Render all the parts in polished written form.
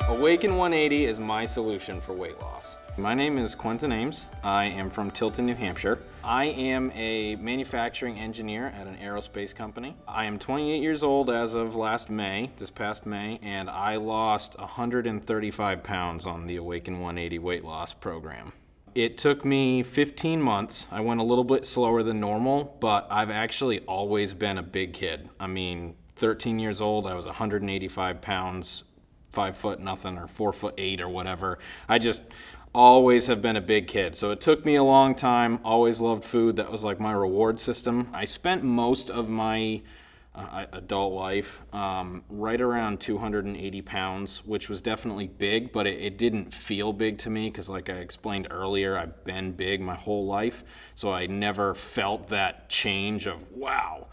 Awaken 180 is my solution for weight loss. My name is Quentin. I am from Tilton, New Hampshire. I am a manufacturing engineer at an aerospace company. I am 28 years old as of this past May, and I lost 135 pounds on the Awaken 180 weight loss program. It took me 15 months. I went a little bit slower than normal, but I've actually always been a big kid. 13 years old, I was 185 pounds, 5 foot nothing or 4'8" or whatever. I just always have been a big kid. So it took me a long time, always loved food. That was like my reward system. I spent most of my adult life right around 280 pounds, which was definitely big, but it didn't feel big to me because, like I explained earlier, I've been big my whole life. So I never felt that change of wow.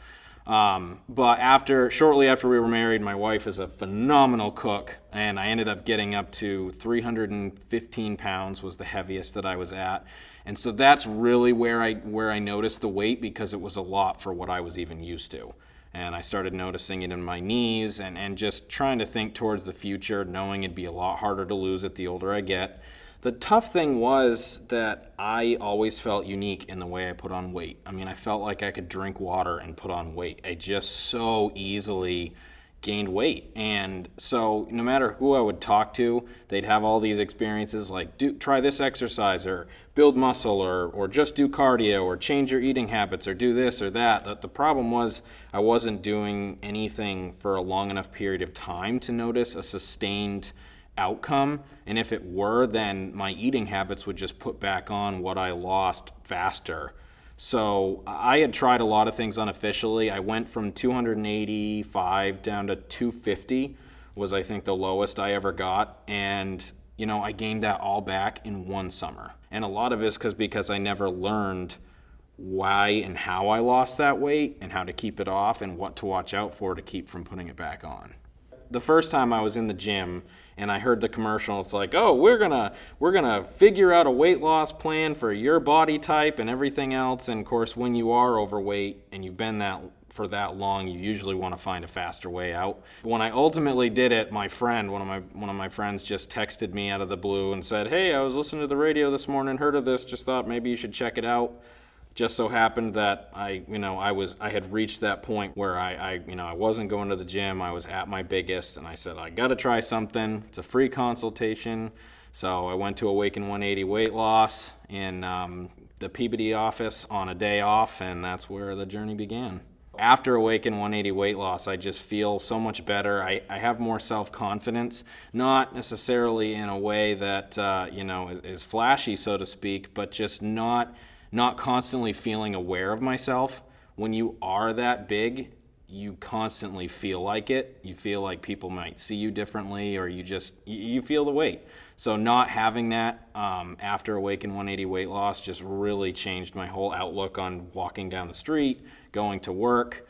But shortly after we were married, my wife is a phenomenal cook, and I ended up getting up to 315 pounds was the heaviest that I was at. And so that's really where I noticed the weight, because it was a lot for what I was even used to. And I started noticing it in my knees and just trying to think towards the future, knowing it'd be a lot harder to lose it the older I get. The tough thing was that I always felt unique in the way I put on weight. I felt like I could drink water and put on weight. I just so easily gained weight. And so no matter who I would talk to, they'd have all these experiences like, try this exercise, or build muscle, or just do cardio, or change your eating habits, or do this or that. The problem was I wasn't doing anything for a long enough period of time to notice a sustained outcome, and if it were, then my eating habits would just put back on what I lost faster. So I had tried a lot of things unofficially. I went from 285 down to 250 was, I think, the lowest I ever got, and I gained that all back in one summer. And a lot of it is because I never learned why and how I lost that weight, and how to keep it off, and what to watch out for to keep from putting it back on. The first time I was in the gym and I heard the commercial, it's like, oh, we're gonna figure out a weight loss plan for your body type and everything else. And of course, when you are overweight and you've been for that long, you usually want to find a faster way out. When I ultimately did it, one of my friends just texted me out of the blue and said, hey, I was listening to the radio this morning, heard of this, just thought maybe you should check it out. Just so happened that I had reached that point where I wasn't going to the gym. I was at my biggest, and I said, I got to try something. It's a free consultation. So I went to Awaken 180 Weight Loss in the Peabody office on a day off, and that's where the journey began. After Awaken 180 Weight Loss, I just feel so much better. I have more self-confidence, not necessarily in a way that is flashy, so to speak, but just not constantly feeling aware of myself. When you are that big, you constantly feel like it. You feel like people might see you differently, or you feel the weight. So not having that after Awaken 180 Weight Loss just really changed my whole outlook on walking down the street, going to work,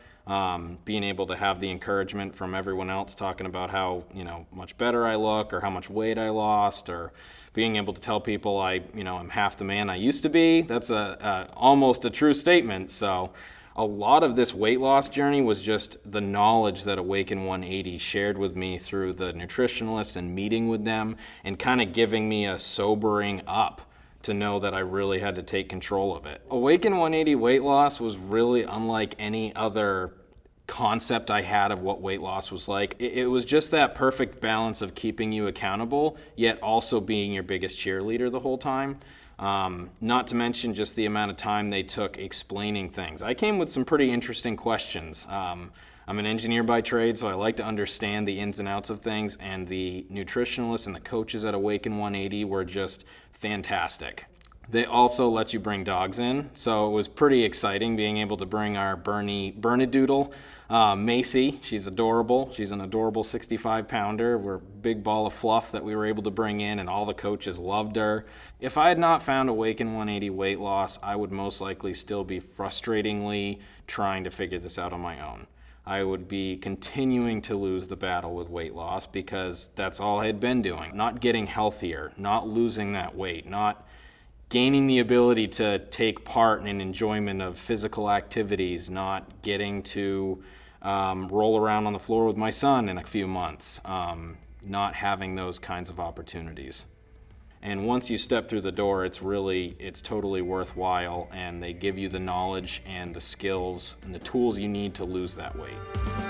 being able to have the encouragement from everyone else talking about how much better I look, or how much weight I lost, or being able to tell people I'm half the man I used to be. That's almost a true statement. So a lot of this weight loss journey was just the knowledge that Awaken 180 shared with me through the nutritionalists and meeting with them, and kind of giving me a sobering up to know that I really had to take control of it. Awaken 180 Weight Loss was really unlike any other concept I had of what weight loss was like. It was just that perfect balance of keeping you accountable, yet also being your biggest cheerleader the whole time. Not to mention just the amount of time they took explaining things. I came with some pretty interesting questions. I'm an engineer by trade, so I like to understand the ins and outs of things, and the nutritionalists and the coaches at Awaken 180 were just fantastic. They also let you bring dogs in, so it was pretty exciting being able to bring our Bernedoodle, Macy. She's adorable. She's an adorable 65-pounder. We're a big ball of fluff that we were able to bring in, and all the coaches loved her. If I had not found Awaken 180 Weight Loss, I would most likely still be frustratingly trying to figure this out on my own. I would be continuing to lose the battle with weight loss, because that's all I had been doing. Not getting healthier, not losing that weight, not gaining the ability to take part in enjoyment of physical activities, not getting to roll around on the floor with my son in a few months. not having those kinds of opportunities. And once you step through the door, it's totally worthwhile, and they give you the knowledge and the skills and the tools you need to lose that weight.